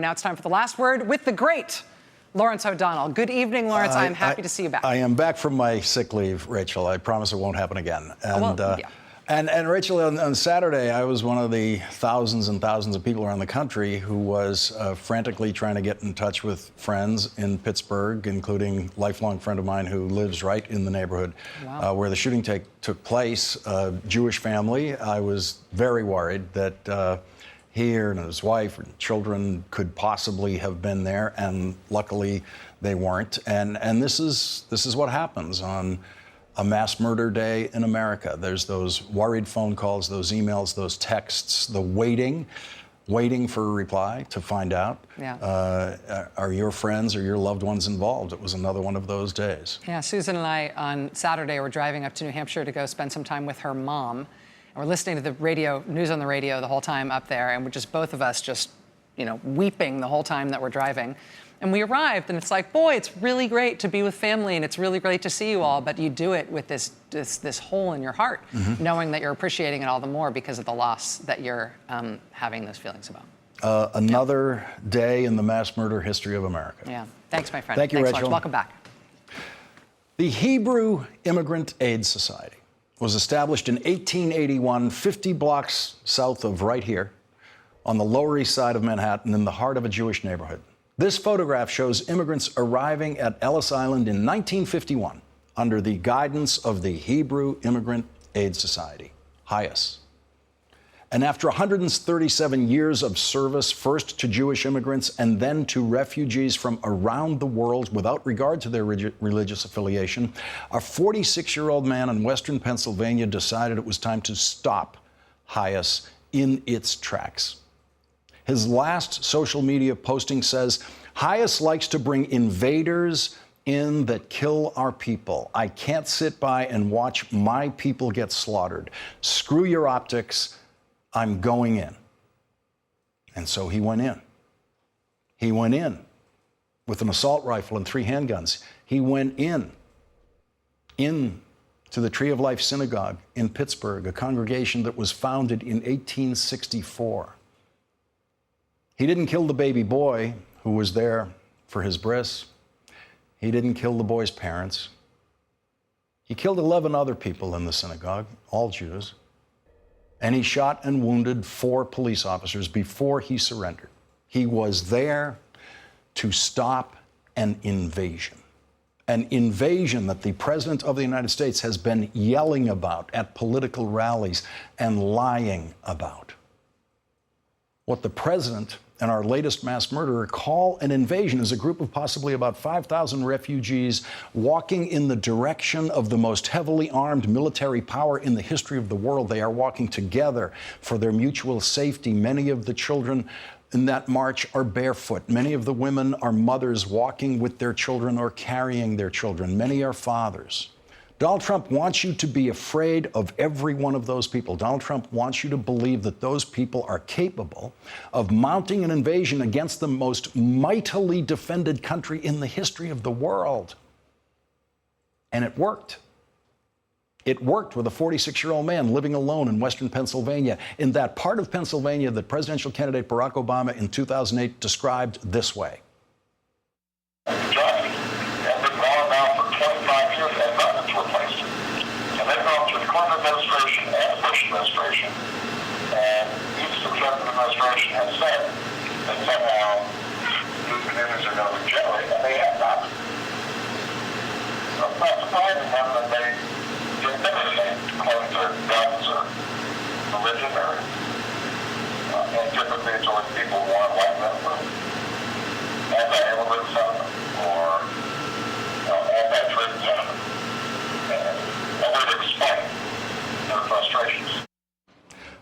Now it's time for the last word with the great Lawrence O'Donnell. Good evening, Lawrence. I'm happy to see you back. I am back from my sick leave, Rachel. I promise it won't happen again. And, and Rachel, on Saturday, I was one of the thousands and thousands of people around the country who was frantically trying to get in touch with friends in Pittsburgh, including a lifelong friend of mine who lives right in the neighborhood where the shooting took place, a Jewish family. I was very worried that he and his wife and children could possibly have been there, and luckily they weren't. And this is what happens on a mass murder day in America. There's those worried phone calls, those emails, those texts, the waiting for a reply to find out. Are your friends or your loved ones involved? It was another one of those days. Yeah, Susan and I on Saturday were driving up to New Hampshire to go spend some time with her mom. And we're listening to the radio, news on the radio the whole time up there, and we're just both of us just, weeping the whole time that we're driving. And we arrived, and it's like, boy, it's really great to be with family, and it's really great to see you all, but you do it with this hole in your heart, knowing that you're appreciating it all the more because of the loss that you're having those feelings about. Another day in the mass murder history of America. Yeah. Thanks, my friend. Thank you, Thanks, Rachel. Lawrence. Welcome back. The Hebrew Immigrant Aid Society was established in 1881, 50 blocks south of right here, on the Lower East Side of Manhattan, in the heart of a Jewish neighborhood. This photograph shows immigrants arriving at Ellis Island in 1951 under the guidance of the Hebrew Immigrant Aid Society, HIAS. And after 137 years of service, first to Jewish immigrants and then to refugees from around the world without regard to their religious affiliation, a 46-year-old man in Western Pennsylvania decided it was time to stop HIAS in its tracks. His last social media posting says, "HIAS likes to bring invaders in that kill our people. I can't sit by and watch my people get slaughtered. Screw your optics. I'm going in." And so he went in. He went in with an assault rifle and 3 handguns. He went in to the Tree of Life Synagogue in Pittsburgh, a congregation that was founded in 1864. He didn't kill the baby boy who was there for his bris. He didn't kill the boy's parents. He killed 11 other people in the synagogue, all Jews. And he shot and wounded 4 police officers before he surrendered. He was there to stop an invasion that the President of the United States has been yelling about at political rallies and lying about. What the President and our latest mass murderer call an invasion is a group of possibly about 5,000 refugees walking in the direction of the most heavily armed military power in the history of the world. They are walking together for their mutual safety. Many of the children in that march are barefoot. Many of the women are mothers walking with their children or carrying their children. Many are fathers. Donald Trump wants you to be afraid of every one of those people. Donald Trump wants you to believe that those people are capable of mounting an invasion against the most mightily defended country in the history of the world. And it worked. It worked with a 46-year-old man living alone in Western Pennsylvania, in that part of Pennsylvania that presidential candidate Barack Obama in 2008 described this way. Administration and the Bush administration, and each successive administration has said that somehow these communities are going to regenerate, and they have not. So it's not surprising them that they did everything according to guns or religion or antipathy towards people who aren't like them, or anti-immigrant sentiment, or anti-trade sentiment. And I would explain their frustrations.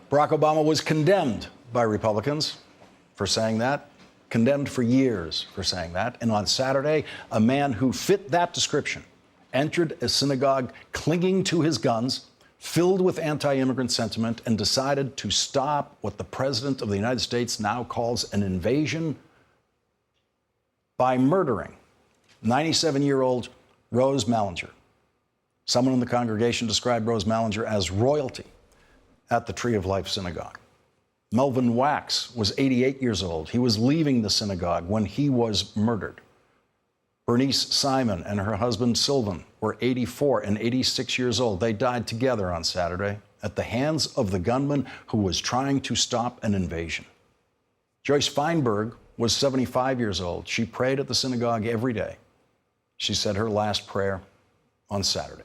Barack Obama was condemned by Republicans for saying that, condemned for years for saying that. And on Saturday, a man who fit that description entered a synagogue clinging to his guns, filled with anti-immigrant sentiment, and decided to stop what the President of the United States now calls an invasion by murdering 97-year-old Rose Mallinger. Someone in the congregation described Rose Mallinger as royalty at the Tree of Life Synagogue. Melvin Wax was 88 years old. He was leaving the synagogue when he was murdered. Bernice Simon and her husband Sylvan were 84 and 86 years old. They died together on Saturday at the hands of the gunman who was trying to stop an invasion. Joyce Feinberg was 75 years old. She prayed at the synagogue every day. She said her last prayer on Saturday.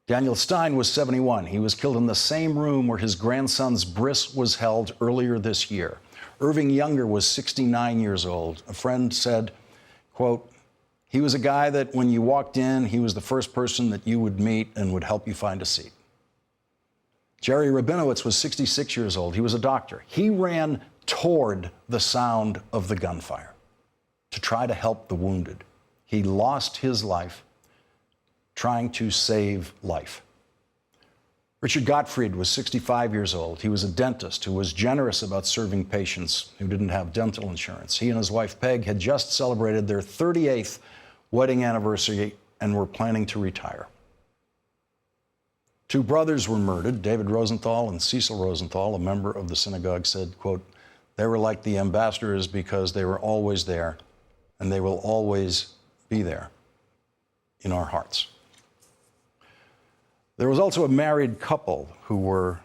Daniel Stein was 71. He was killed in the same room where his grandson's bris was held earlier this year. Irving Younger was 69 years old. A friend said, quote, "He was a guy that when you walked in, he was the first person that you would meet and would help you find a seat." Jerry Rabinowitz was 66 years old. He was a doctor. He ran toward the sound of the gunfire to try to help the wounded. He lost his life trying to save life. Richard Gottfried was 65 years old. He was a dentist who was generous about serving patients who didn't have dental insurance. He and his wife Peg had just celebrated their 38th wedding anniversary and were planning to retire. Two brothers were murdered. David Rosenthal and Cecil Rosenthal, a member of the synagogue, said, quote, "They were like the ambassadors because they were always there, and they will always be there in our hearts." There was also a married couple who were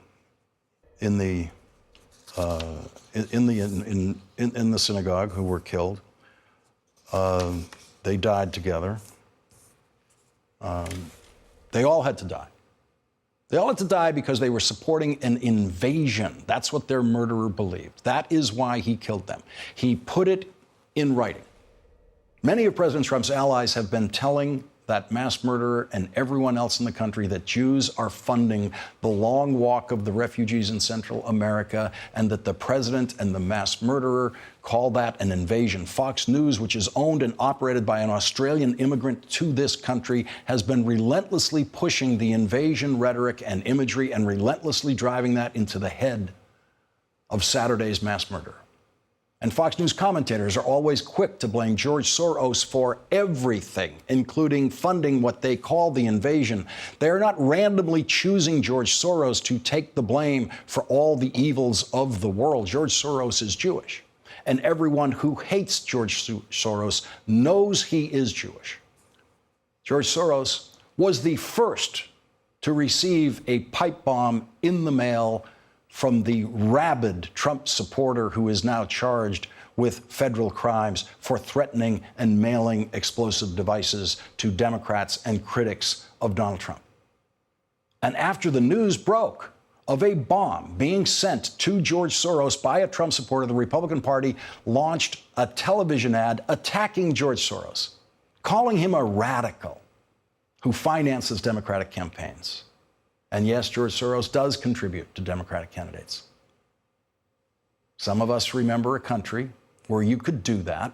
in the synagogue who were killed. They died together. They all had to die. They all had to die because they were supporting an invasion. That's what their murderer believed. That is why he killed them. He put it in writing. Many of President Trump's allies have been telling that mass murderer and everyone else in the country that Jews are funding the long walk of the refugees in Central America and that the president and the mass murderer call that an invasion. Fox News, which is owned and operated by an Australian immigrant to this country, has been relentlessly pushing the invasion rhetoric and imagery and relentlessly driving that into the head of Saturday's mass murderer. And Fox News commentators are always quick to blame George Soros for everything, including funding what they call the invasion. They are not randomly choosing George Soros to take the blame for all the evils of the world. George Soros is Jewish, and everyone who hates George Soros knows he is Jewish. George Soros was the first to receive a pipe bomb in the mail from the rabid Trump supporter who is now charged with federal crimes for threatening and mailing explosive devices to Democrats and critics of Donald Trump. And after the news broke of a bomb being sent to George Soros by a Trump supporter, the Republican Party launched a television ad attacking George Soros, calling him a radical who finances Democratic campaigns. And yes, George Soros does contribute to Democratic candidates. Some of us remember a country where you could do that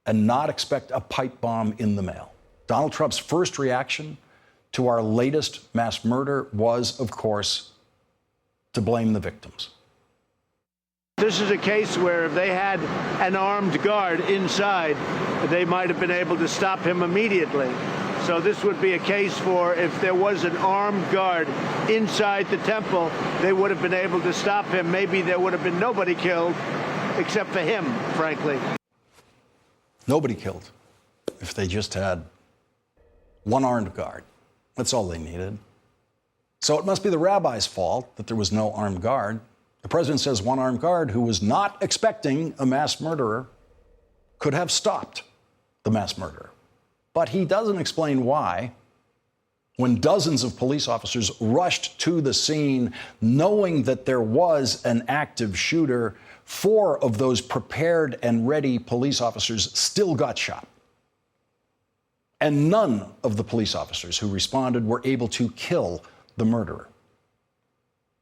and not expect a pipe bomb in the mail. Donald Trump's first reaction to our latest mass murder was, of course, to blame the victims. This is a case where if they had an armed guard inside, they might have been able to stop him immediately. So this would be a case for if there was an armed guard inside the temple, they would have been able to stop him. Maybe there would have been nobody killed except for him, frankly. Nobody killed if they just had one armed guard. That's all they needed. So it must be the rabbi's fault that there was no armed guard. The president says one armed guard who was not expecting a mass murderer could have stopped the mass murderer. But he doesn't explain why, when dozens of police officers rushed to the scene knowing that there was an active shooter, 4 of those prepared and ready police officers still got shot. And none of the police officers who responded were able to kill the murderer.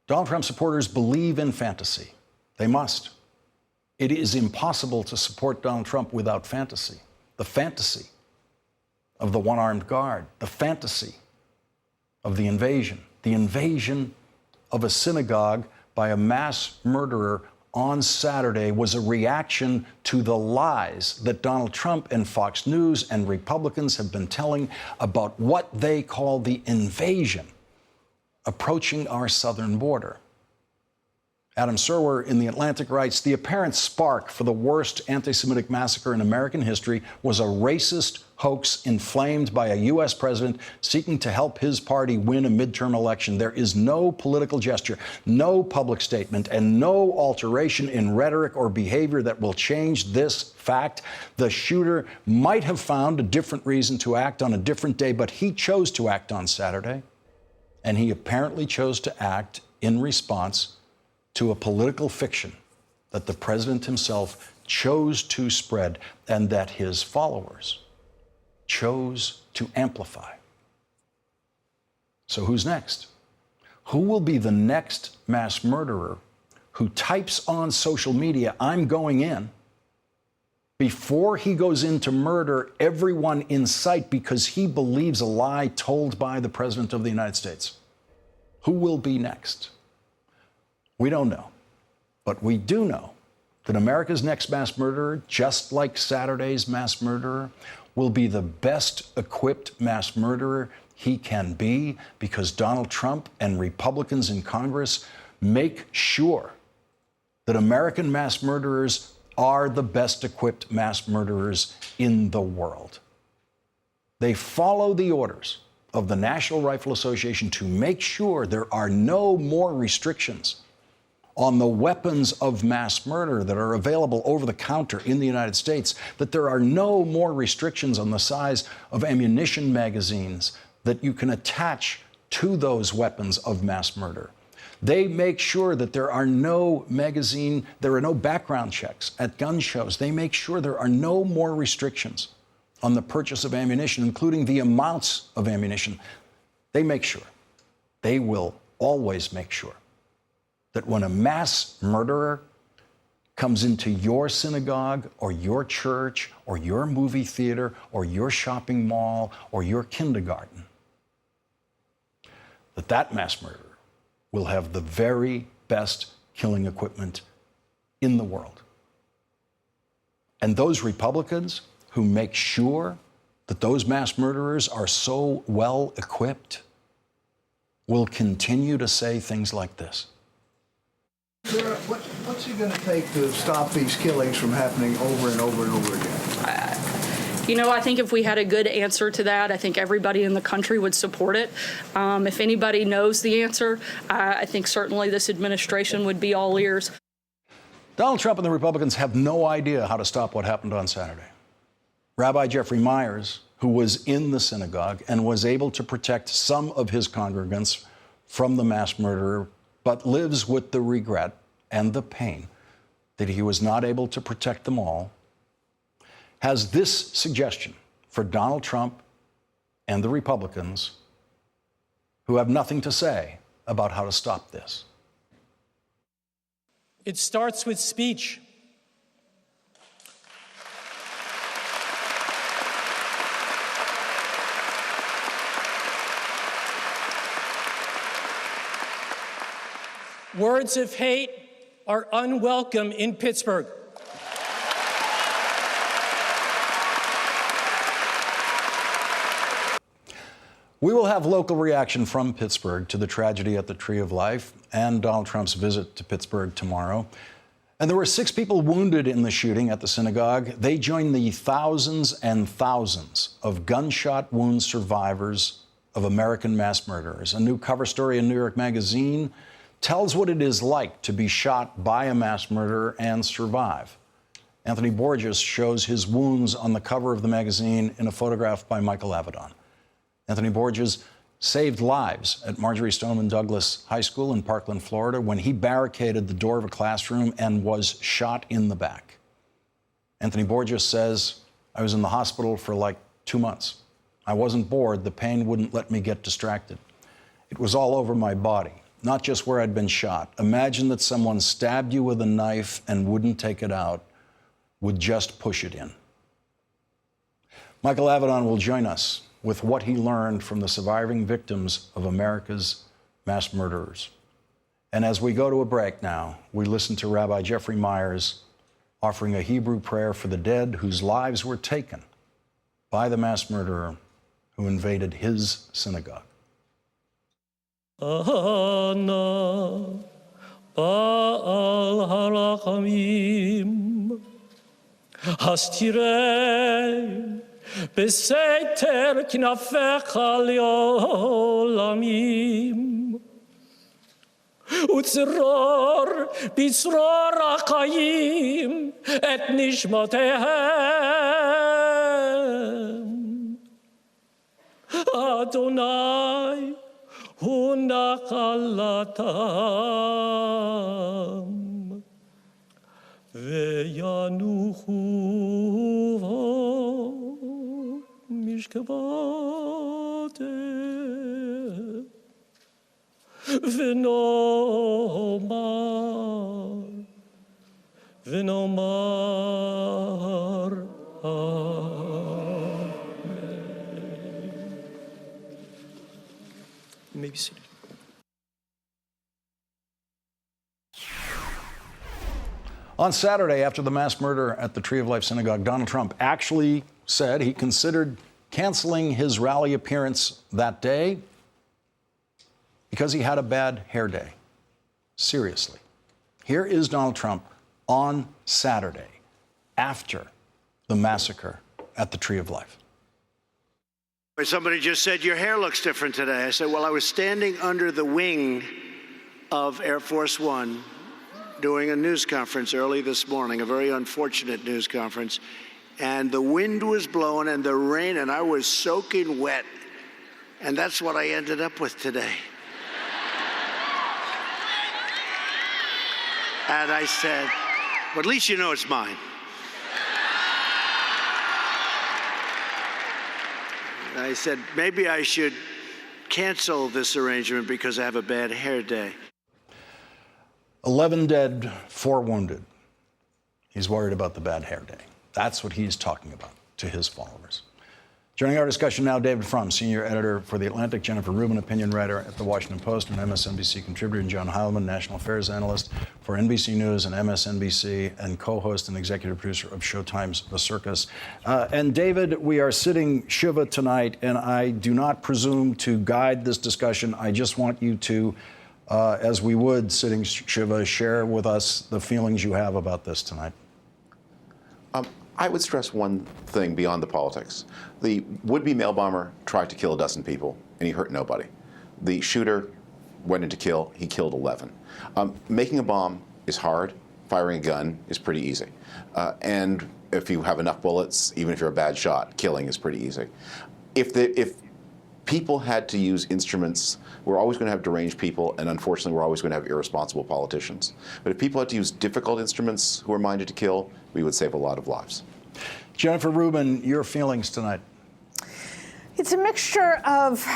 Donald Trump supporters believe in fantasy. They must. It is impossible to support Donald Trump without fantasy. The fantasy of the one-armed guard, the fantasy of the invasion of a synagogue by a mass murderer on Saturday was a reaction to the lies that Donald Trump and Fox News and Republicans have been telling about what they call the invasion approaching our southern border. Adam Serwer in The Atlantic writes, the apparent spark for the worst anti-Semitic massacre in American history was a racist hoax inflamed by a U.S. president seeking to help his party win a midterm election. There is no political gesture, no public statement, and no alteration in rhetoric or behavior that will change this fact. The shooter might have found a different reason to act on a different day, but he chose to act on Saturday, and he apparently chose to act in response to a political fiction that the president himself chose to spread and that his followers chose to amplify. So who's next? Who will be the next mass murderer who types on social media, "I'm going in," before he goes in to murder everyone in sight because he believes a lie told by the President of the United States? Who will be next? We don't know, but we do know that America's next mass murderer, just like Saturday's mass murderer, will be the best equipped mass murderer he can be because Donald Trump and Republicans in Congress make sure that American mass murderers are the best equipped mass murderers in the world. They follow the orders of the National Rifle Association to make sure there are no more restrictions on the weapons of mass murder that are available over the counter in the United States, that there are no more restrictions on the size of ammunition magazines that you can attach to those weapons of mass murder. They make sure that there are no background checks at gun shows. They make sure there are no more restrictions on the purchase of ammunition, including the amounts of ammunition. They make sure, they will always make sure, that when a mass murderer comes into your synagogue or your church or your movie theater or your shopping mall or your kindergarten, that mass murderer will have the very best killing equipment in the world. And those Republicans who make sure that those mass murderers are so well equipped will continue to say things like this. Sarah, what's it going to take to stop these killings from happening over and over and over again? You know, I think if we had a good answer to that, I think everybody in the country would support it. If anybody knows the answer, I think certainly this administration would be all ears. Donald Trump and the Republicans have no idea how to stop what happened on Saturday. Rabbi Jeffrey Myers, who was in the synagogue and was able to protect some of his congregants from the mass murderer, but lives with the regret and the pain that he was not able to protect them all, has this suggestion for Donald Trump and the Republicans who have nothing to say about how to stop this. It starts with speech. Words of hate are unwelcome in Pittsburgh. We will have local reaction from Pittsburgh to the tragedy at the Tree of Life and Donald Trump's visit to Pittsburgh tomorrow. And there were 6 people wounded in the shooting at the synagogue. They join the thousands and thousands of gunshot wound survivors of American mass murderers. A new cover story in New York Magazine tells what it is like to be shot by a mass murderer and survive. Anthony Borges shows his wounds on the cover of the magazine in a photograph by Michael Avedon. Anthony Borges saved lives at Marjorie Stoneman Douglas High School in Parkland, Florida, when he barricaded the door of a classroom and was shot in the back. Anthony Borges says, "I was in the hospital for like 2 months. I wasn't bored. The pain wouldn't let me get distracted. It was all over my body, not just where I'd been shot. Imagine that someone stabbed you with a knife and wouldn't take it out, would just push it in." Michael Avedon will join us with what he learned from the surviving victims of America's mass murderers. And as we go to a break now, we listen to Rabbi Jeffrey Myers offering a Hebrew prayer for the dead whose lives were taken by the mass murderer who invaded his synagogue. Ana בעל הרחמים. הסתירם בסתר כנפיך לעולמים. וצרור בצרור החיים את נשמותיהם. אדוני הוא נחלתם, וינוחו משכבותיהם. ונאמר אמן. You may be seated. On Saturday, after the mass murder at the Tree of Life Synagogue, Donald Trump actually said he considered canceling his rally appearance that day because he had a bad hair day. Seriously. Here is Donald Trump on Saturday after the massacre at the Tree of Life. Somebody just said, your hair looks different today. I said, well, I was standing under the wing of Air Force One doing a news conference early this morning, a very unfortunate news conference, and the wind was blowing and the rain, and I was soaking wet, and that's what I ended up with today. And I said, well, at least you know it's mine. I said, maybe I should cancel this arrangement because I have a bad hair day. 11 dead, 4 wounded. He's worried about the bad hair day. That's what he's talking about to his followers. Joining our discussion now, David Frum, senior editor for The Atlantic, Jennifer Rubin, opinion writer at The Washington Post and MSNBC contributor, and John Heilman, national affairs analyst for NBC News and MSNBC, and co-host and executive producer of Showtime's The Circus. And David, we are sitting Shiva tonight, and I do not presume to guide this discussion. I just want you to, as we would sitting Shiva, share with us the feelings you have about this tonight. I would stress one thing beyond the politics. The would-be mail bomber tried to kill a dozen people, and he hurt nobody. The shooter went in to kill, he killed 11. Making a bomb is hard. Firing a gun is pretty easy. And if you have enough bullets, even if you're a bad shot, killing is pretty easy. If people had to use instruments, we're always going to have deranged people, and unfortunately, we're always going to have irresponsible politicians. But if people had to use difficult instruments who are minded to kill, we would save a lot of lives. Jennifer Rubin, your feelings tonight. It's a mixture of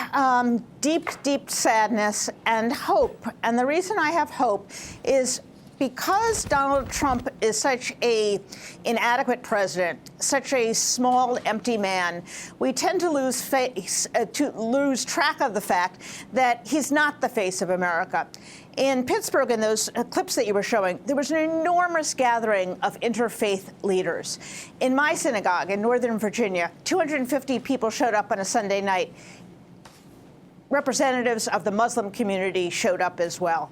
deep, deep sadness and hope. And the reason I have hope is because Donald Trump is such an inadequate president, such a small, empty man, we tend to lose track of the fact that he's not the face of America. In Pittsburgh, in those clips that you were showing, there was an enormous gathering of interfaith leaders. In my synagogue in Northern Virginia, 250 people showed up on a Sunday night. Representatives of the Muslim community showed up as well.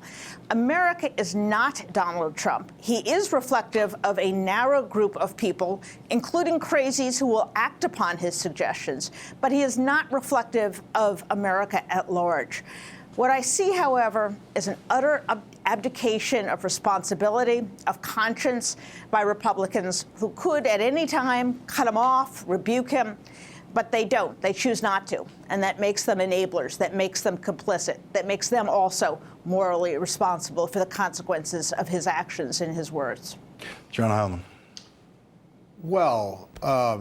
America is not Donald Trump. He is reflective of a narrow group of people, including crazies who will act upon his suggestions, but he is not reflective of America at large. What I see, however, is an utter abdication of responsibility, of conscience by Republicans who could at any time cut him off, rebuke him, but they don't. They choose not to. And that makes them enablers, that makes them complicit, that makes them also morally responsible for the consequences of his actions and his words. John Heilman. Well,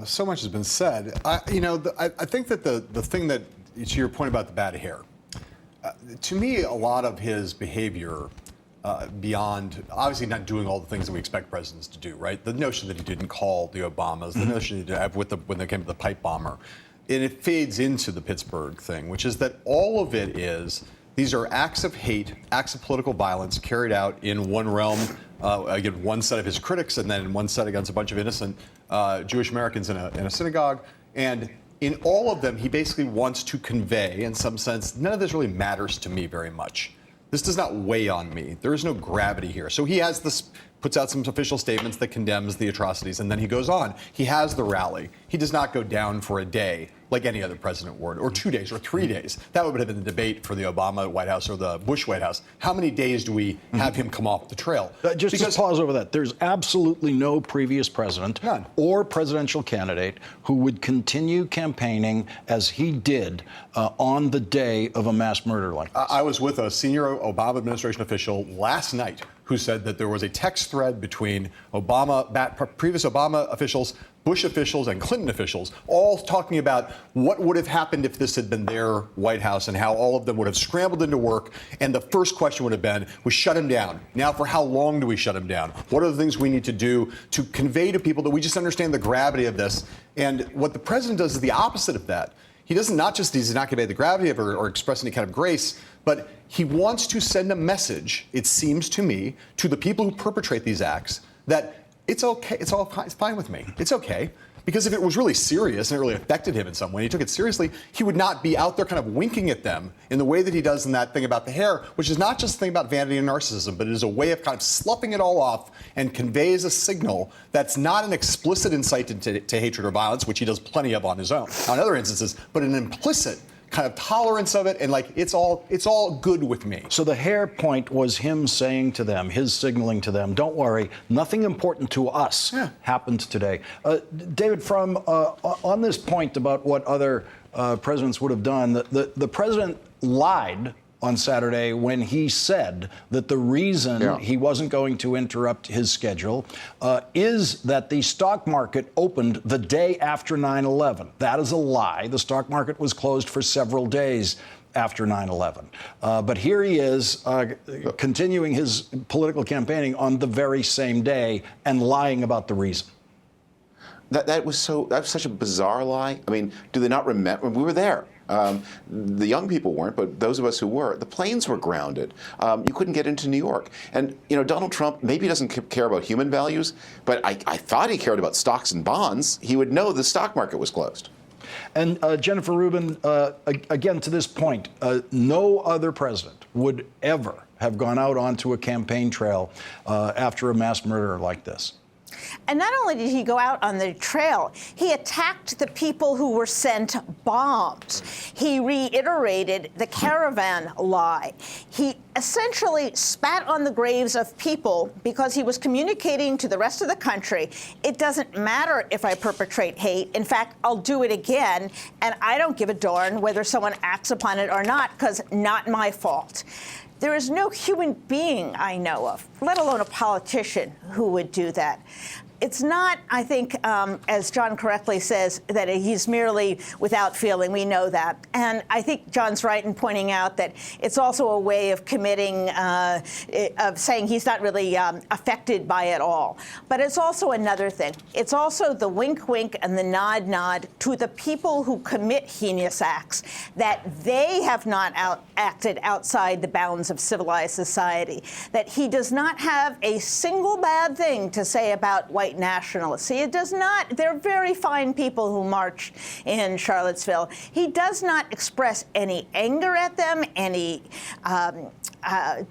so much has been said. I think that the thing that, to your point about the bad hair, to me, a lot of his behavior, beyond obviously not doing all the things that we expect presidents to do, right? The notion that he didn't call the Obamas, the notion that he did when they came to the pipe bomber, and it fades into the Pittsburgh thing, which is that all of it is these are acts of hate, acts of political violence carried out in one realm, again, one set of his critics, and then one set against a bunch of innocent Jewish Americans in a synagogue, and in all of them, he basically wants to convey, in some sense, none of this really matters to me very much. This does not weigh on me. There is no gravity here. So he has this, puts out some official statements that condemns the atrocities, and then he goes on. He has the rally. He does not go down for a day like any other president would, or 2 days, or 3 days. That would have been the debate for the Obama White House or the Bush White House. How many days do we have him come off the trail? Just to pause over that, there's absolutely no previous president None. or presidential candidate who would continue campaigning as he did on the day of a mass murder like this. I was with a senior Obama administration official last night who said that there was a text thread between previous Obama officials, Bush officials, and Clinton officials, all talking about what would have happened if this had been their White House and how all of them would have scrambled into work. And the first question would have been, we shut him down. Now, for how long do we shut him down? What are the things we need to do to convey to people that we just understand the gravity of this? And what the president does is the opposite of that. He doesn't he's not convey the gravity of it or express any kind of grace, but he wants to send a message, it seems to me, to the people who perpetrate these acts that it's okay, it's fine with me. It's okay. Because if it was really serious and it really affected him in some way, he took it seriously, he would not be out there kind of winking at them in the way that he does in that thing about the hair, which is not just a thing about vanity and narcissism, but it is a way of kind of sloughing it all off and conveys a signal that's not an explicit incite to hatred or violence, which he does plenty of on his own, on other instances, but an implicit kind of tolerance of it, and like it's all good with me. So the hair point was him saying to them, his signaling to them, don't worry, nothing important to us happened today. David, Frum, on this point about what other presidents would have done, the president lied on Saturday when he said that the reason he wasn't going to interrupt his schedule is that the stock market opened the day after 9/11. That is a lie. The stock market was closed for several days after 9/11. But here he is continuing his political campaigning on the very same day and lying about the reason. That was such a bizarre lie. I mean, do they not remember? We were there. The young people weren't, but those of us who were, the planes were grounded. You couldn't get into New York. And, Donald Trump maybe doesn't care about human values, but I thought he cared about stocks and bonds. He would know the stock market was closed. And Jennifer Rubin, again, to this point, no other president would ever have gone out onto a campaign trail after a mass murder like this. And not only did he go out on the trail, he attacked the people who were sent bombs. He reiterated the caravan lie. He essentially spat on the graves of people because he was communicating to the rest of the country, it doesn't matter if I perpetrate hate. In fact, I'll do it again, and I don't give a darn whether someone acts upon it or not, because not my fault. There is no human being I know of, let alone a politician, who would do that. It's not, I think, as John correctly says, that he's merely without feeling. We know that. And I think John's right in pointing out that it's also a way of committing, of saying he's not really affected by it all. But it's also another thing. It's also the wink-wink and the nod-nod to the people who commit heinous acts, that they have not acted outside the bounds of civilized society, that he does not have a single bad thing to say about white nationalists. He does not. They're very fine people who march in Charlottesville. He does not express any anger at them, any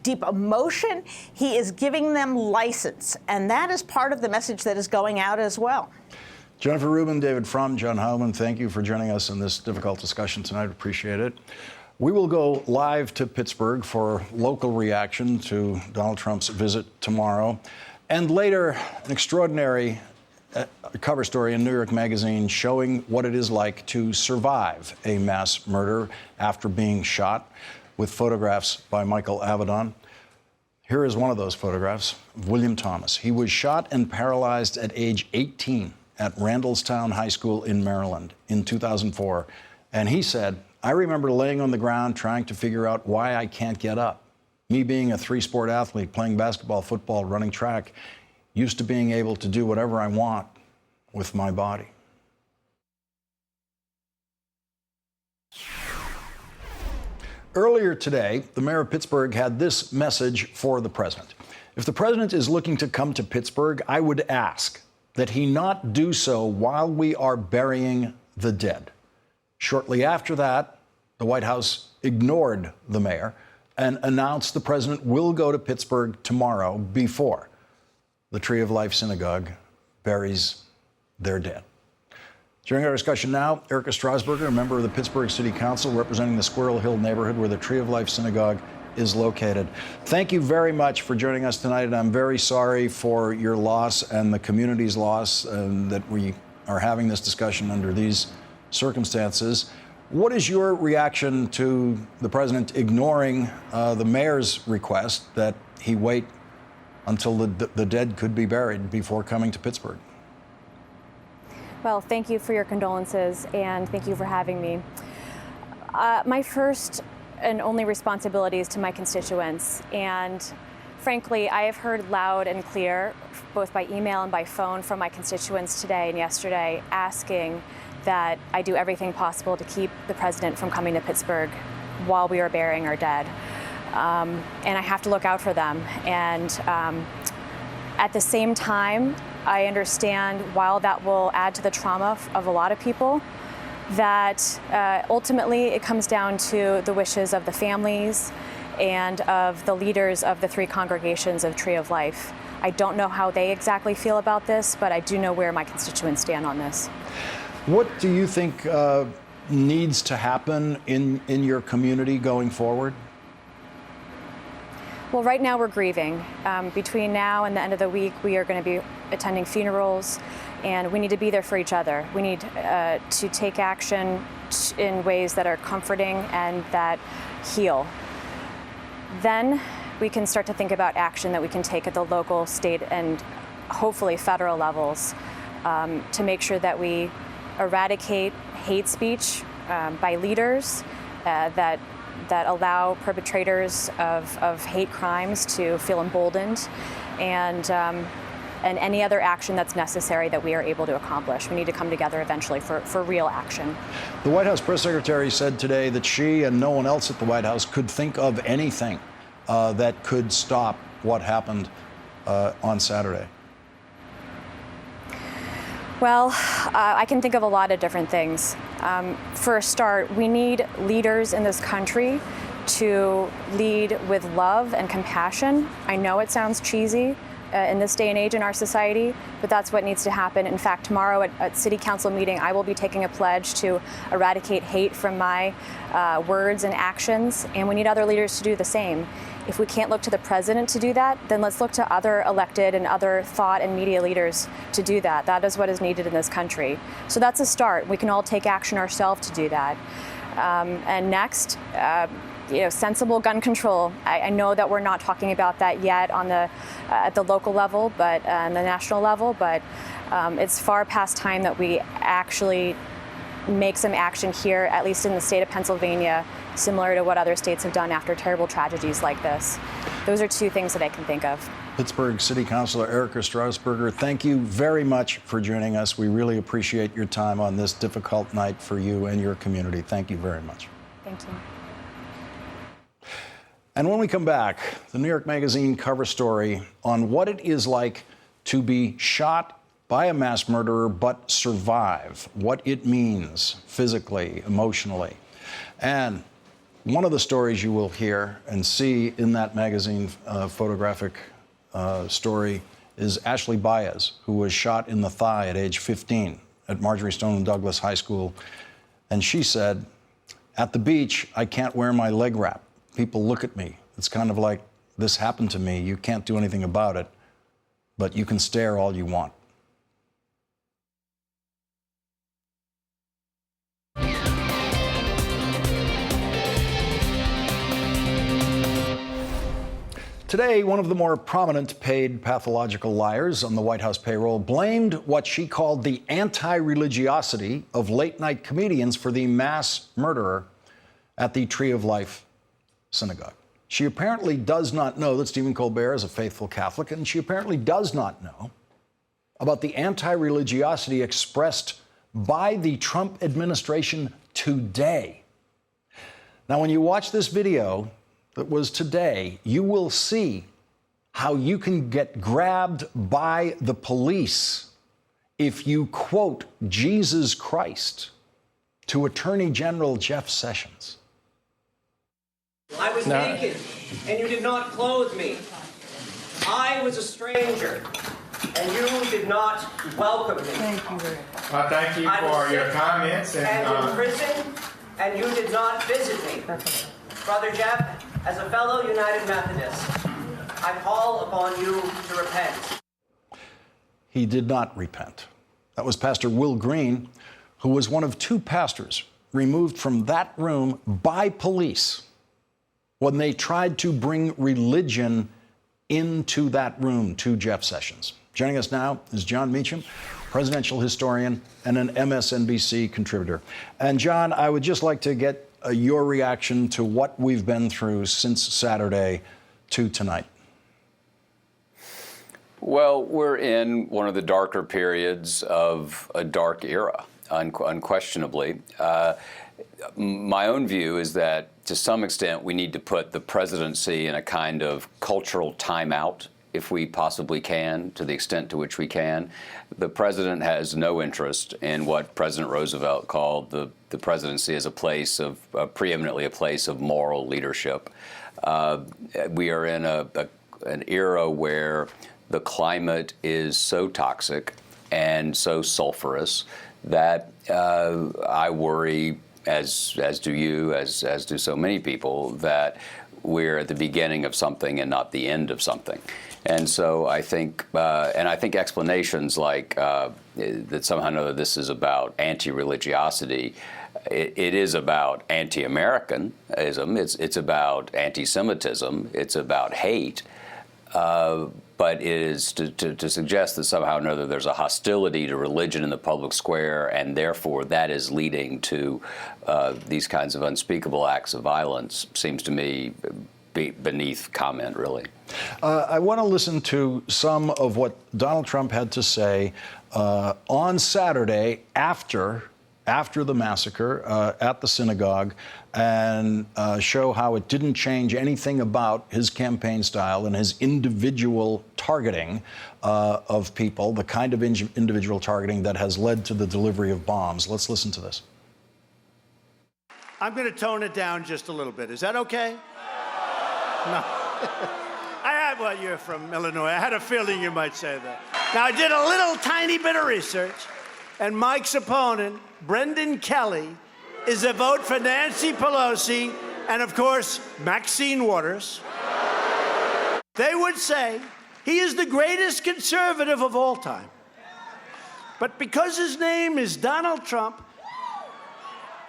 deep emotion. He is giving them license, and that is part of the message that is going out as well. Jennifer Rubin, David Frum, John Heilemann, thank you for joining us in this difficult discussion tonight. Appreciate it. We will go live to Pittsburgh for local reaction to Donald Trump's visit tomorrow. And later, an extraordinary cover story in New York Magazine showing what it is like to survive a mass murder after being shot, with photographs by Michael Avedon. Here is one of those photographs of William Thomas. He was shot and paralyzed at age 18 at Randallstown High School in Maryland in 2004. And he said, I remember laying on the ground trying to figure out why I can't get up. Me being a three-sport athlete, playing basketball, football, running track, used to being able to do whatever I want with my body. Earlier today, the mayor of Pittsburgh had this message for the president. If the president is looking to come to Pittsburgh, I would ask that he not do so while we are burying the dead. Shortly after that, the White House ignored the mayor and announced the president will go to Pittsburgh tomorrow before the Tree of Life Synagogue buries their dead. During our discussion now, Erica Strasburger, a member of the Pittsburgh City Council representing the Squirrel Hill neighborhood where the Tree of Life Synagogue is located. Thank you very much for joining us tonight, and I'm very sorry for your loss and the community's loss that we are having this discussion under these circumstances. What is your reaction to the president ignoring the mayor's request that he wait until the dead could be buried before coming to Pittsburgh? Well, thank you for your condolences, and thank you for having me. My first and only responsibility is to my constituents, and frankly, I have heard loud and clear, both by email and by phone, from my constituents today and yesterday, asking that I do everything possible to keep the president from coming to Pittsburgh while we are burying our dead. And I have to look out for them. And at the same time, I understand, while that will add to the trauma of a lot of people, that ultimately it comes down to the wishes of the families and of the leaders of the three congregations of Tree of Life. I don't know how they exactly feel about this, but I do know where my constituents stand on this. What do you think needs to happen in your community going forward? Well, right now we're grieving. Between now and the end of the week, we are going to be attending funerals, and we need to be there for each other. We need to take action in ways that are comforting and that heal. Then we can start to think about action that we can take at the local, state, and hopefully federal levels to make sure that we eradicate hate speech by leaders that allow perpetrators of hate crimes to feel emboldened, and any other action that's necessary that we are able to accomplish. We need to come together eventually for real action. The White House press secretary said today that she and no one else at the White House could think of anything that could stop what happened on Saturday. Well, I can think of a lot of different things. For a start, we need leaders in this country to lead with love and compassion. I know it sounds cheesy in this day and age in our society, but that's what needs to happen. In fact, tomorrow at City Council meeting, I will be taking a pledge to eradicate hate from my words and actions, and we need other leaders to do the same. If we can't look to the president to do that, then let's look to other elected and other thought and media leaders to do that. That is what is needed in this country. So that's a start. We can all take action ourselves to do that. And next, sensible gun control. I know that we're not talking about that yet on at the local level, but on the national level, but it's far past time that we actually make some action here, at least in the state of Pennsylvania, similar to what other states have done after terrible tragedies like this. Those are two things that I can think of. Pittsburgh City Councilor Erica Strasburger, thank you very much for joining us. We really appreciate your time on this difficult night for you and your community. Thank you very much. Thank you. And when we come back, the New York Magazine cover story on what it is like to be shot by a mass murderer but survive, what it means physically, emotionally. And one of the stories you will hear and see in that magazine photographic story is Ashley Baez, who was shot in the thigh at age 15 at Marjorie Stoneman Douglas High School. And she said, "At the beach, I can't wear my leg wrap. People look at me. It's kind of like, this happened to me. You can't do anything about it, but you can stare all you want." Today, one of the more prominent paid pathological liars on the White House payroll blamed what she called the anti-religiosity of late-night comedians for the mass murderer at the Tree of Life Synagogue. She apparently does not know that Stephen Colbert is a faithful Catholic, and she apparently does not know about the anti-religiosity expressed by the Trump administration today. Now, when you watch this video that was today, you will see how you can get grabbed by the police if you quote Jesus Christ to Attorney General Jeff Sessions. I was naked, and you did not clothe me. I was a stranger, and you did not welcome me. Thank you very much. Well, thank you for your comments. And in prison, and you did not visit me. Brother Jeff, as a fellow United Methodist, I call upon you to repent. He did not repent. That was Pastor Will Green, who was one of 2 pastors removed from that room by police when they tried to bring religion into that room to Jeff Sessions. Joining us now is Jon Meacham, presidential historian and an MSNBC contributor. And John, I would just like to get your reaction to what we've been through since Saturday to tonight. Well, we're in one of the darker periods of a dark era, unquestionably. My own view is that, to some extent, we need to put the presidency in a kind of cultural timeout, if we possibly can, to the extent to which we can. The president has no interest in what President Roosevelt called the presidency as a place of, preeminently a place of moral leadership. We are in an era where the climate is so toxic and so sulfurous that I worry, as do you, as do so many people, that we're at the beginning of something and not the end of something. And so I think, explanations like that somehow or another this is about anti-religiosity. It is about anti-Americanism. It's about anti-Semitism. It's about hate. But it is to suggest that somehow or another there's a hostility to religion in the public square, and therefore that is leading to these kinds of unspeakable acts of violence, seems to me beneath comment, really. I want to listen to some of what Donald Trump had to say on Saturday after the massacre at the synagogue, and show how it didn't change anything about his campaign style and his individual targeting of people, the kind of individual targeting that has led to the delivery of bombs. Let's listen to this. I'm going to tone it down just a little bit. Is that okay? No. Well, you're from Illinois. I had a feeling you might say that. Now, I did a little tiny bit of research, and Mike's opponent, Brendan Kelly, is a vote for Nancy Pelosi and, of course, Maxine Waters. They would say he is the greatest conservative of all time. But because his name is Donald Trump,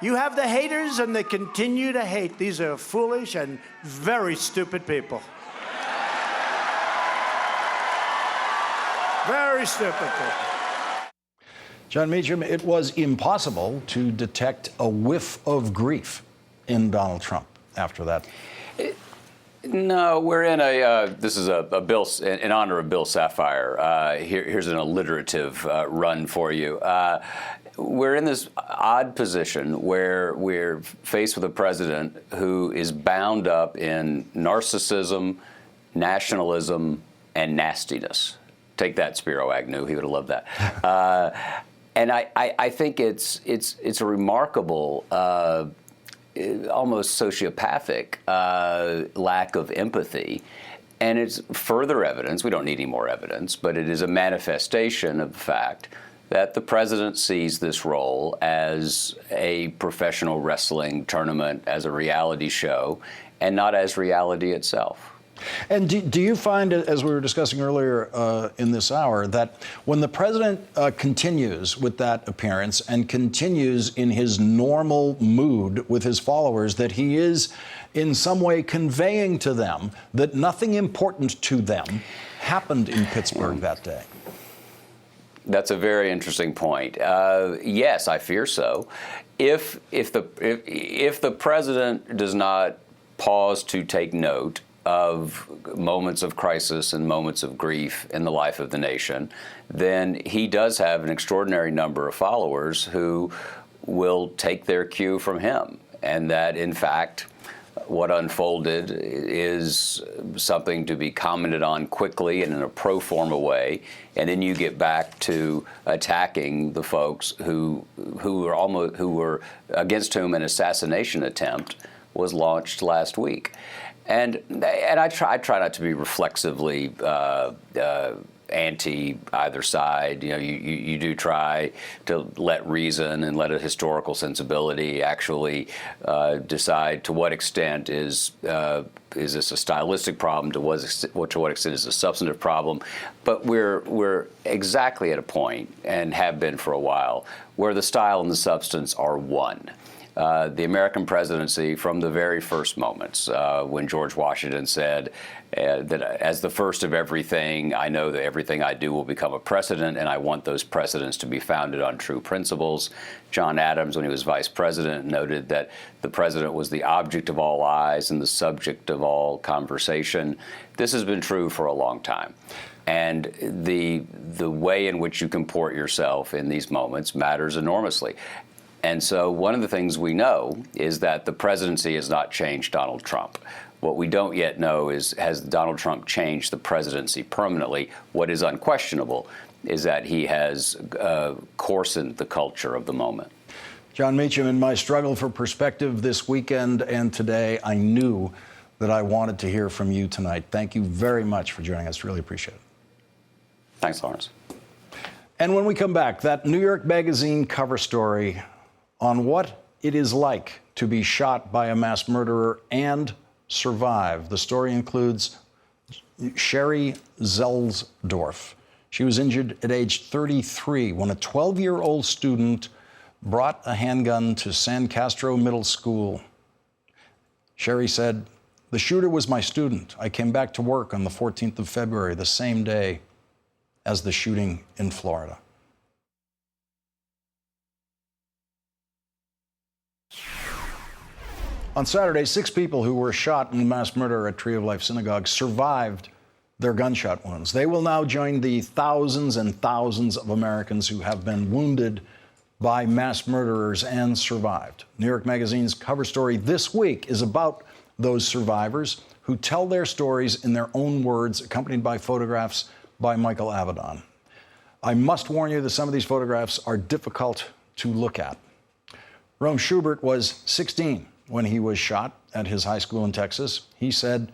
you have the haters, and they continue to hate. These are foolish and very stupid people. Very stupid people. Jon Meacham, it was impossible to detect a whiff of grief in Donald Trump after that. No, we're in this is a bill in honor of Bill Sapphire. Here's an alliterative run for you. We're in this odd position where we're faced with a president who is bound up in narcissism, nationalism, and nastiness. Take that, Spiro Agnew. He would have loved that. And I think it's a remarkable, almost sociopathic lack of empathy. And it's further evidence, we don't need any more evidence, but it is a manifestation of the fact that the president sees this role as a professional wrestling tournament, as a reality show, and not as reality itself. And do you find, as we were discussing earlier in this hour, that when the president continues with that appearance and continues in his normal mood with his followers, that he is in some way conveying to them that nothing important to them happened in Pittsburgh that day? That's a very interesting point. Yes, I fear so. If the president does not pause to take note of moments of crisis and moments of grief in the life of the nation, then he does have an extraordinary number of followers who will take their cue from him. And that, in fact, what unfolded is something to be commented on quickly and in a pro forma way, and then you get back to attacking the folks who were against whom an assassination attempt was launched last week. And I try not to be reflexively anti either side. You do try to let reason and let a historical sensibility actually decide to what extent is this a stylistic problem, to what extent is it a substantive problem. But we're exactly at a point, and have been for a while, where the style and the substance are one. The American presidency, from the very first moments, when George Washington said that as the first of everything, I know that everything I do will become a precedent, and I want those precedents to be founded on true principles. John Adams, when he was vice president, noted that the president was the object of all eyes and the subject of all conversation. This has been true for a long time. And the way in which you comport yourself in these moments matters enormously. And so one of the things we know is that the presidency has not changed Donald Trump. What we don't yet know is, has Donald Trump changed the presidency permanently? What is unquestionable is that he has coarsened the culture of the moment. Jon Meacham, in my struggle for perspective this weekend and today, I knew that I wanted to hear from you tonight. Thank you very much for joining us. Really appreciate it. Thanks, Lawrence. And when we come back, that New York Magazine cover story on what it is like to be shot by a mass murderer and survive. The story includes Sherry Zelsdorf. She was injured at age 33 when a 12-year-old student brought a handgun to San Castro Middle School. Sherry said, "The shooter was my student. I came back to work on the 14th of February, the same day as the shooting in Florida." On Saturday, 6 people who were shot in the mass murder at Tree of Life Synagogue survived their gunshot wounds. They will now join the thousands and thousands of Americans who have been wounded by mass murderers and survived. New York Magazine's cover story this week is about those survivors who tell their stories in their own words, accompanied by photographs by Michael Avedon. I must warn you that some of these photographs are difficult to look at. Rome Schubert was 16 when he was shot at his high school in Texas. He said,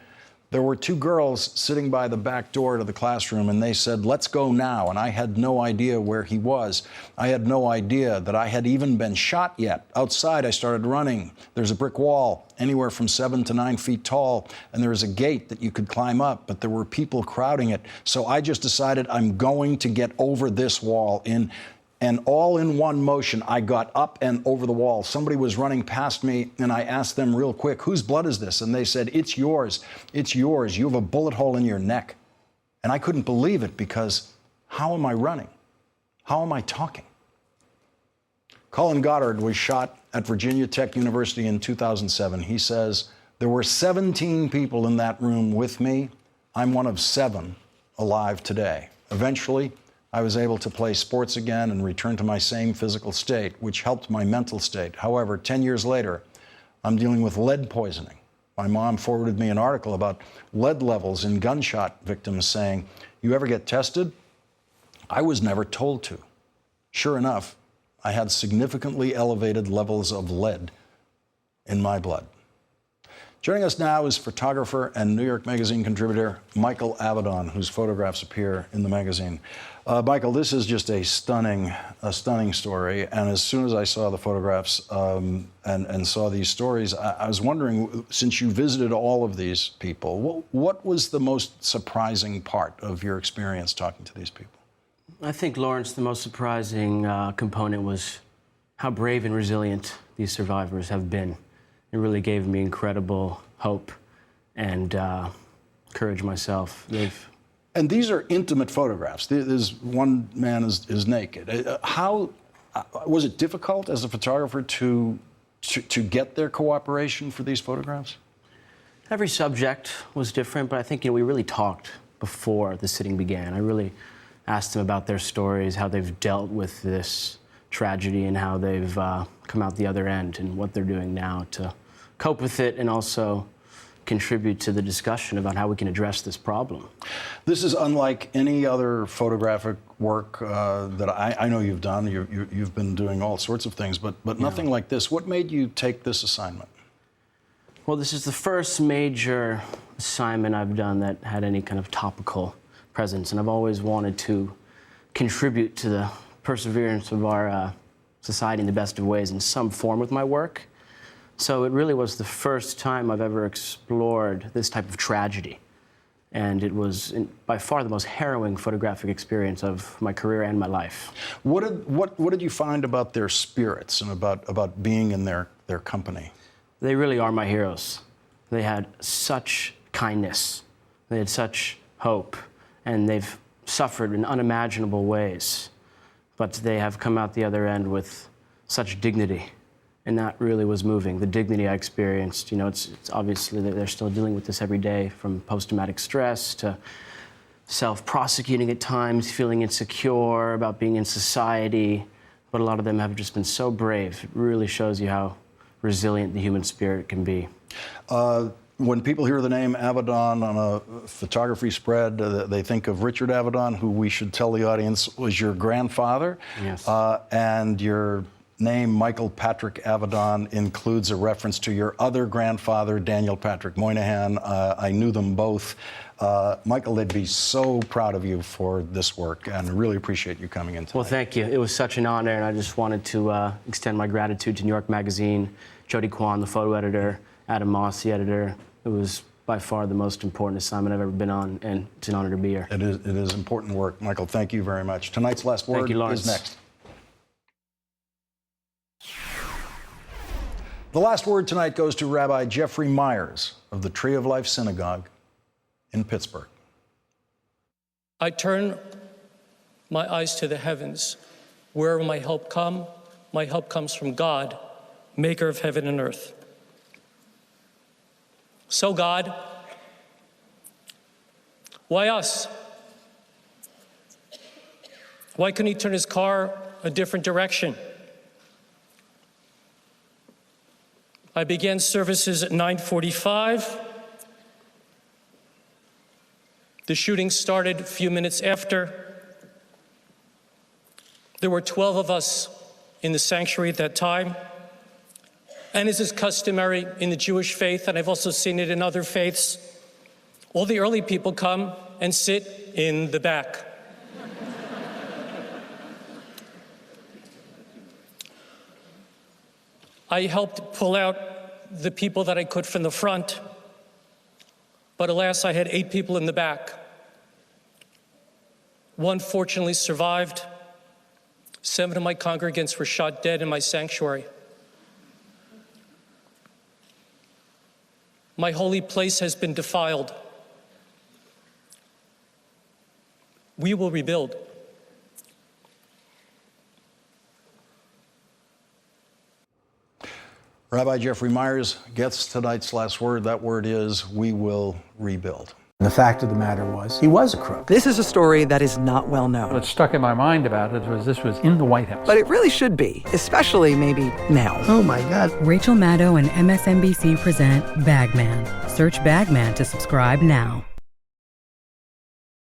"There were 2 girls sitting by the back door to the classroom, and they said, 'Let's go now.' And I had no idea where he was. I had no idea that I had even been shot yet. Outside, I started running. There's a brick wall anywhere from 7 to 9 feet tall, and there is a gate that you could climb up, but there were people crowding it. So I just decided I'm going to get over this wall and all in one motion, I got up and over the wall. Somebody was running past me, and I asked them real quick, 'Whose blood is this?' And they said, 'It's yours. It's yours. You have a bullet hole in your neck.' And I couldn't believe it, because how am I running? How am I talking?" Colin Goddard was shot at Virginia Tech University in 2007. He says, "There were 17 people in that room with me. I'm one of 7 alive today. Eventually, I was able to play sports again and return to my same physical state, which helped my mental state. However, 10 years later, I'm dealing with lead poisoning. My mom forwarded me an article about lead levels in gunshot victims saying, 'You ever get tested?' I was never told to. Sure enough, I had significantly elevated levels of lead in my blood." Joining us now is photographer and New York Magazine contributor Michael Avedon, whose photographs appear in the magazine. Michael, this is just a stunning story. And as soon as I saw the photographs and saw these stories, I was wondering, since you visited all of these people, what was the most surprising part of your experience talking to these people? I think, Lawrence, the most surprising component was how brave and resilient these survivors have been. It really gave me incredible hope and courage myself. And these are intimate photographs. There's one man is naked. How was it difficult as a photographer to get their cooperation for these photographs? Every subject was different, but I think we really talked before the sitting began. I really asked them about their stories, how they've dealt with this tragedy, and how they've come out the other end, and what they're doing now to cope with it, and also contribute to the discussion about how we can address this problem. This is unlike any other photographic work that I know you've done. You've been doing all sorts of things, but nothing like this. What made you take this assignment? Well, this is the first major assignment I've done that had any kind of topical presence, and I've always wanted to contribute to the perseverance of our society in the best of ways in some form with my work. So it really was the first time I've ever explored this type of tragedy. And it was by far the most harrowing photographic experience of my career and my life. What did you find about their spirits and about being in their company? They really are my heroes. They had such kindness. They had such hope. And they've suffered in unimaginable ways. But they have come out the other end with such dignity. And that really was moving. The dignity I experienced, it's obviously that they're still dealing with this every day, from post-traumatic stress to self-prosecuting at times, feeling insecure about being in society. But a lot of them have just been so brave. It really shows you how resilient the human spirit can be. When people hear the name Avedon on a photography spread, they think of Richard Avedon, who we should tell the audience was your grandfather. Yes. And your name, Michael Patrick Avedon, includes a reference to your other grandfather, Daniel Patrick Moynihan. I knew them both. Michael, they'd be so proud of you for this work, and really appreciate you coming in tonight. Well, thank you. It was such an honor, and I just wanted to extend my gratitude to New York Magazine, Jody Kwan, the photo editor, Adam Moss, the editor. It was by far the most important assignment I've ever been on, and it's an honor to be here. It is important work. Michael, thank you very much. Tonight's last word is next. The last word tonight goes to Rabbi Jeffrey Myers of the Tree of Life Synagogue in Pittsburgh. I turn my eyes to the heavens. Where will my help come? My help comes from God, maker of heaven and earth. So God, why us? Why couldn't he turn his car a different direction? I began services at 9:45. The shooting started a few minutes after. There were 12 of us in the sanctuary at that time. And as is customary in the Jewish faith, and I've also seen it in other faiths, all the early people come and sit in the back. I helped pull out the people that I could from the front, but alas, I had 8 people in the back. One fortunately survived. 7 of my congregants were shot dead in my sanctuary. My holy place has been defiled. We will rebuild. Rabbi Jeffrey Myers gets tonight's last word. That word is, we will rebuild. The fact of the matter was, he was a crook. This is a story that is not well known. What stuck in my mind about it was this was in the White House. But it really should be, especially maybe now. Oh my God. Rachel Maddow and MSNBC present Bagman. Search Bagman to subscribe now.